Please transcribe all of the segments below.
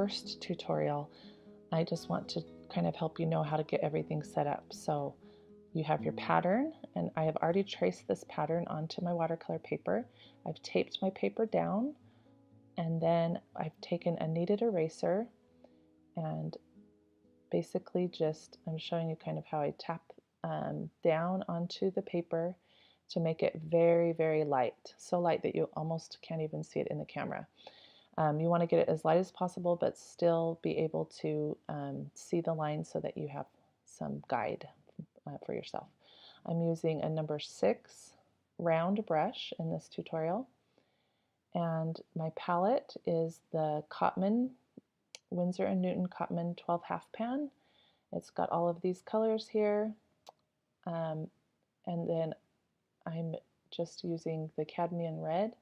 first tutorial, I just want to kind of help you know how to get everything set up. So you have your pattern, and I have already traced this pattern onto my watercolor paper. I've taped my paper down, and then I've taken a kneaded eraser and basically just, I'm showing you kind of how I tap down onto the paper to make it very, very light. So light that you almost can't even see it in the camera. You want to get it as light as possible, but still be able to see the lines so that you have some guide for yourself. I'm using a number 6 round brush in this tutorial, and my palette is the Cotman, Winsor & Newton Cotman 12 half pan. It's got all of these colors here, and then I'm just using the cadmium red.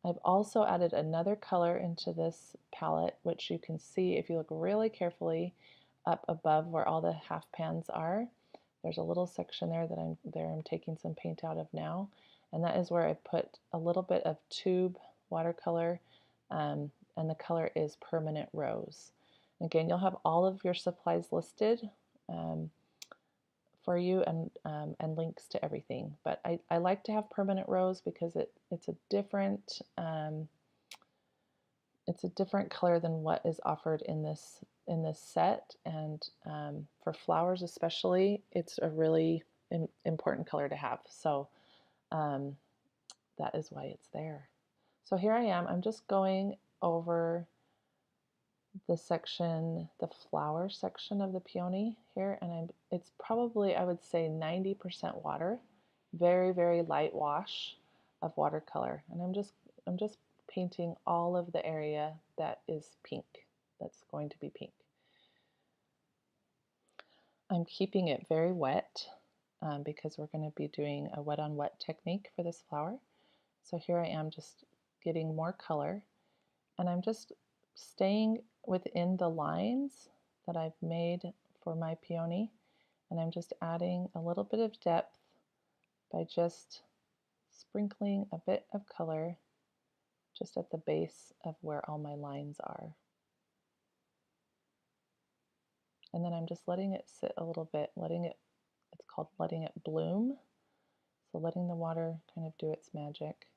I've also added another color into this palette, which you can see if you look really carefully up above where all the half pans are. There's a little section there that I'm taking some paint out of now, and that is where I put a little bit of tube watercolor, and the color is Permanent Rose. Again, you'll have all of your supplies listed for you, and links to everything. But I like to have Permanent Rose because it's a different color than what is offered in this set, and for flowers especially, it's a really important color to have. So that is why it's there. So here I am. I'm just going over the section, the flower section of the peony here, and it's probably, I would say, 90% water, very, very light wash of watercolor, and I'm just painting all of the area that is pink, that's going to be pink. I'm keeping it very wet because we're going to be doing a wet on wet technique for this flower. So here I am just getting more color, and I'm just staying within the lines that I've made for my peony, and I'm just adding a little bit of depth by just sprinkling a bit of color just at the base of where all my lines are. And then I'm just letting it sit a little bit, it's called letting it bloom. So letting the water kind of do its magic.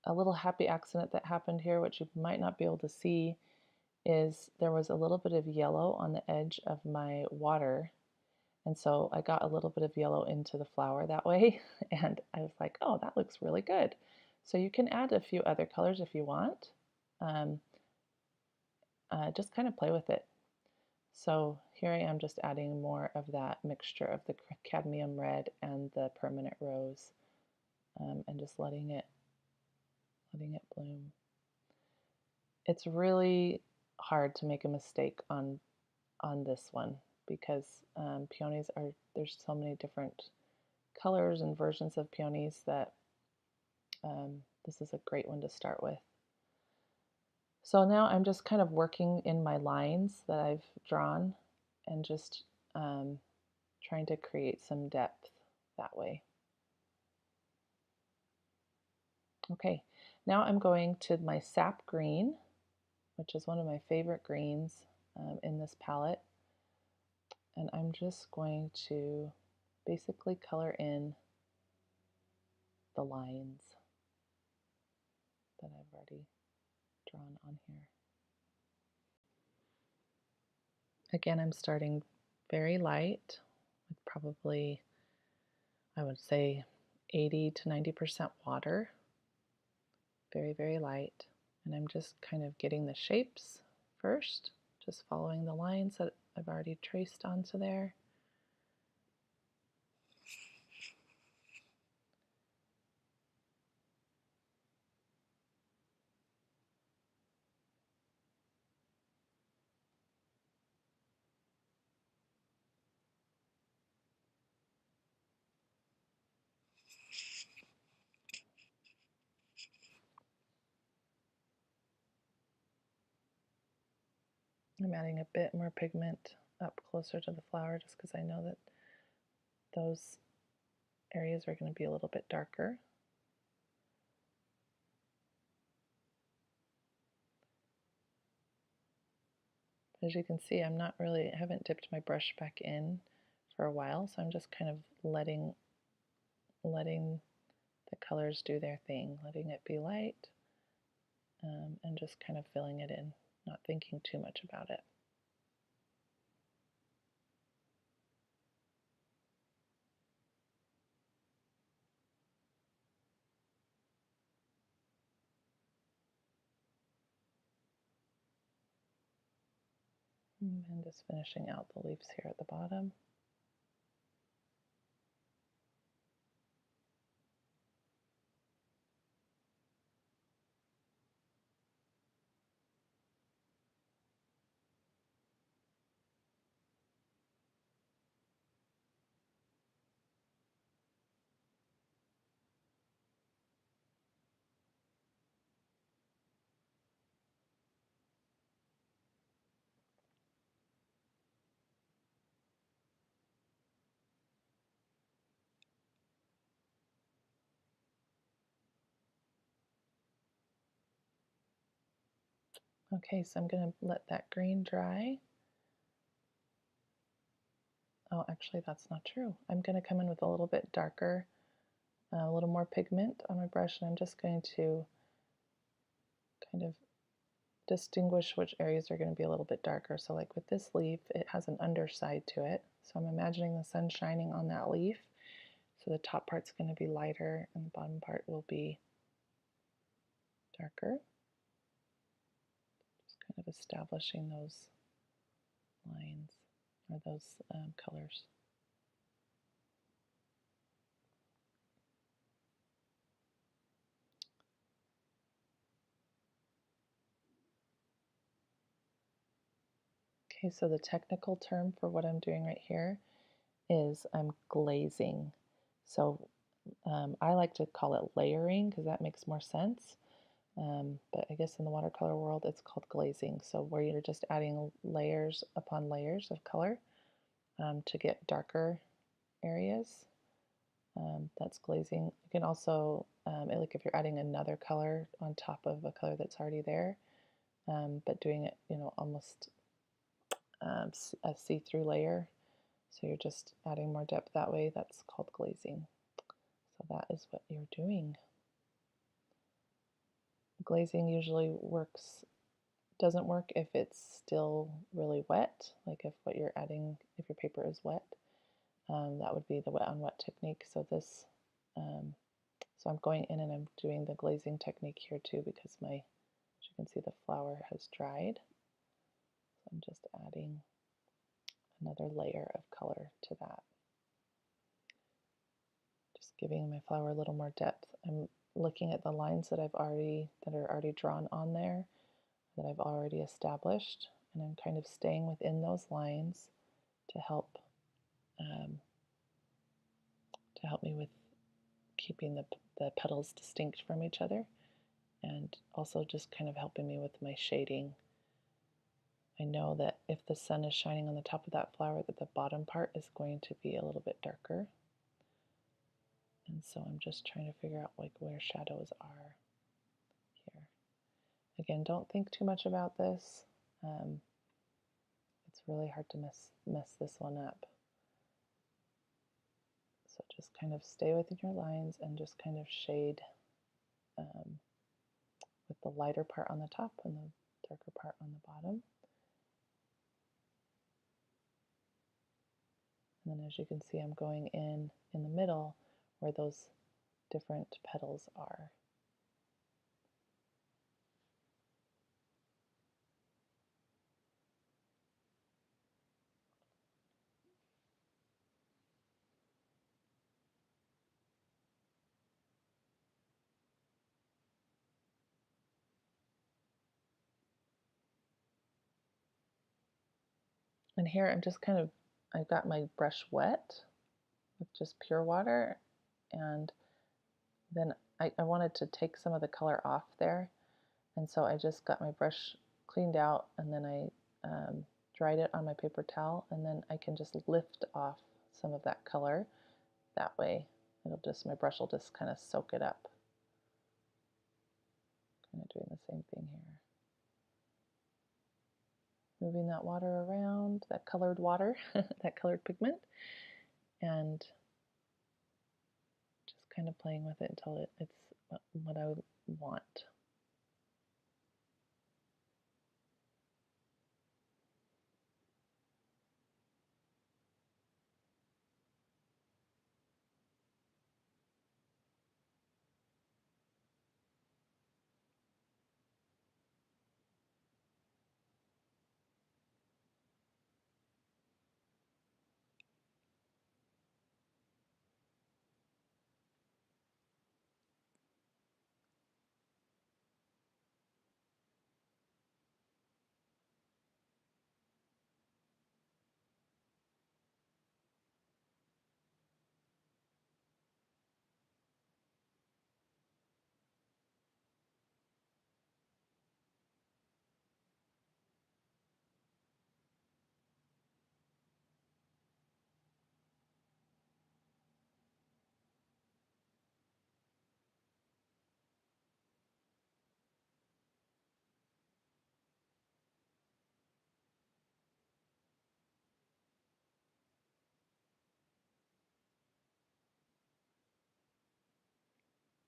A little happy accident that happened here, which you might not be able to see, is there was a little bit of yellow on the edge of my water, and so I got a little bit of yellow into the flower that way, and I was like, oh, that looks really good. So you can add a few other colors if you want. Just kind of play with it. So here I am just adding more of that mixture of the cadmium red and the Permanent Rose, and just letting it bloom. It's really hard to make a mistake on this one because peonies there's so many different colors and versions of peonies that this is a great one to start with. So now I'm just kind of working in my lines that I've drawn and just trying to create some depth that way. Okay, now I'm going to my Sap Green, which is one of my favorite greens in this palette, and I'm just going to basically color in the lines that I've already drawn on here. Again, I'm starting very light with probably, I would say, 80 to 90% water. Very, very light. And I'm just kind of getting the shapes first, just following the lines that I've already traced onto there. I'm adding a bit more pigment up closer to the flower just because I know that those areas are going to be a little bit darker. As you can see, I haven't dipped my brush back in for a while, so I'm just kind of letting the colors do their thing, letting it be light, and just kind of filling it in, not thinking too much about it. And just finishing out the leaves here at the bottom. Okay, so I'm going to let that green dry. Oh, actually, that's not true. I'm going to come in with a little bit darker, a little more pigment on my brush, and I'm just going to kind of distinguish which areas are going to be a little bit darker. So like with this leaf, it has an underside to it. So I'm imagining the sun shining on that leaf. So the top part's going to be lighter and the bottom part will be darker. Just kind of establishing those lines or those colors. Okay, so the technical term for what I'm doing right here is I'm glazing. So I like to call it layering because that makes more sense. But I guess in the watercolor world it's called glazing. So where you're just adding layers upon layers of color to get darker areas. That's glazing. You can also, like if you're adding another color on top of a color that's already there, but doing it, almost a see-through layer. So you're just adding more depth that way. That's called glazing. So that is what you're doing. Glazing usually doesn't work if it's still really wet, like if what you're adding, if your paper is wet. That would be the wet on wet technique. So so I'm going in and I'm doing the glazing technique here too because as you can see, the flower has dried. So I'm just adding another layer of color to that. Just giving my flower a little more depth. I'm looking at the lines that are already drawn on there, that I've already established, and I'm kind of staying within those lines to help me with keeping the petals distinct from each other, and also just kind of helping me with my shading. I know that if the sun is shining on the top of that flower, that the bottom part is going to be a little bit darker. And so I'm just trying to figure out like where shadows are here. Again, don't think too much about this. It's really hard to mess this one up. So just kind of stay within your lines and just kind of shade with the lighter part on the top and the darker part on the bottom. And then as you can see, I'm going in the middle where those different petals are. And here I'm just I've got my brush wet with just pure water, and then I wanted to take some of the color off there, and so I just got my brush cleaned out, and then I dried it on my paper towel, and then I can just lift off some of that color. That way my brush will just kind of soak it up. Kind of doing the same thing here. moving that water around, that colored water, that colored pigment, and just kind of playing with it until it's what I want.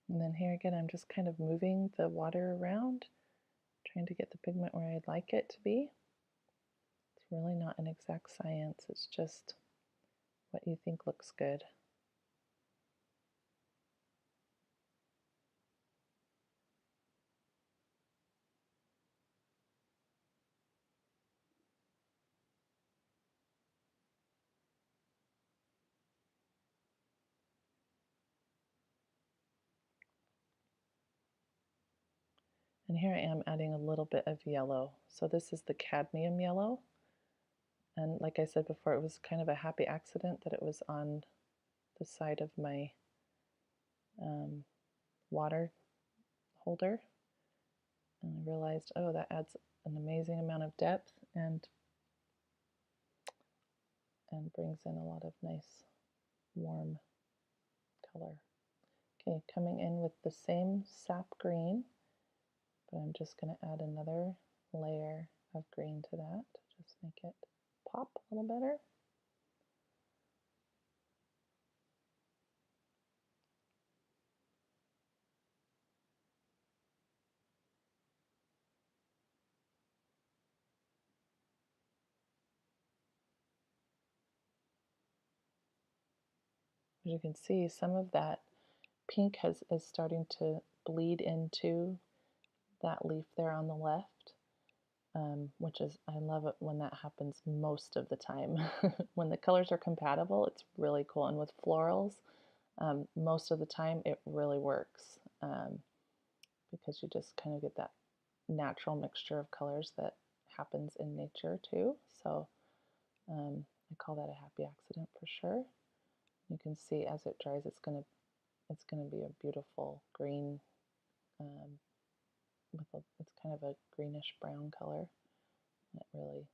And then here again, I'm just kind of moving the water around, trying to get the pigment where I'd like it to be. It's really not an exact science, it's just what you think looks good. And here I am adding a little bit of yellow. So this is the cadmium yellow. And like I said before, it was kind of a happy accident that it was on the side of my water holder. And I realized, oh, that adds an amazing amount of depth and brings in a lot of nice warm color. Okay, coming in with the same sap green, but I'm just going to add another layer of green to that to just make it pop a little better. As you can see, some of that pink is starting to bleed into that leaf there on the left, which is, I love it when that happens most of the time. When the colors are compatible, it's really cool. And with florals, most of the time it really works because you just kind of get that natural mixture of colors that happens in nature too. So I call that a happy accident for sure. You can see as it dries, it's gonna be a beautiful green. It's kind of a greenish brown color, and it really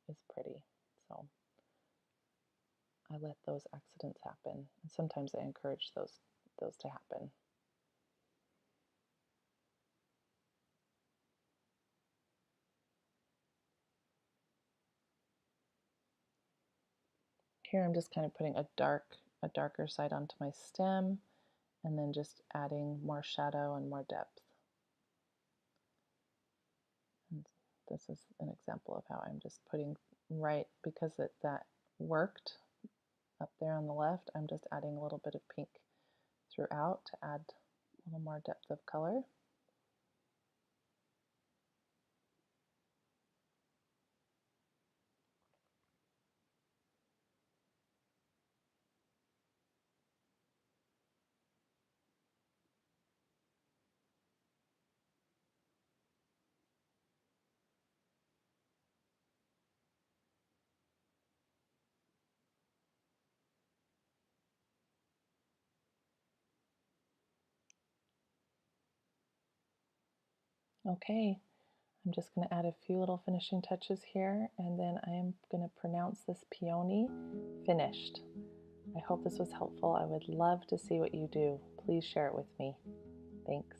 is pretty. So I let those accidents happen, and sometimes I encourage those to happen. Here I'm just kind of putting a darker side onto my stem, and then just adding more shadow and more depth. And this is an example of how I'm just putting right, because that worked up there on the left, I'm just adding a little bit of pink throughout to add a little more depth of color. Okay, I'm just going to add a few little finishing touches here, and then I am going to pronounce this peony finished. I hope this was helpful. I would love to see what you do. Please share it with me. Thanks.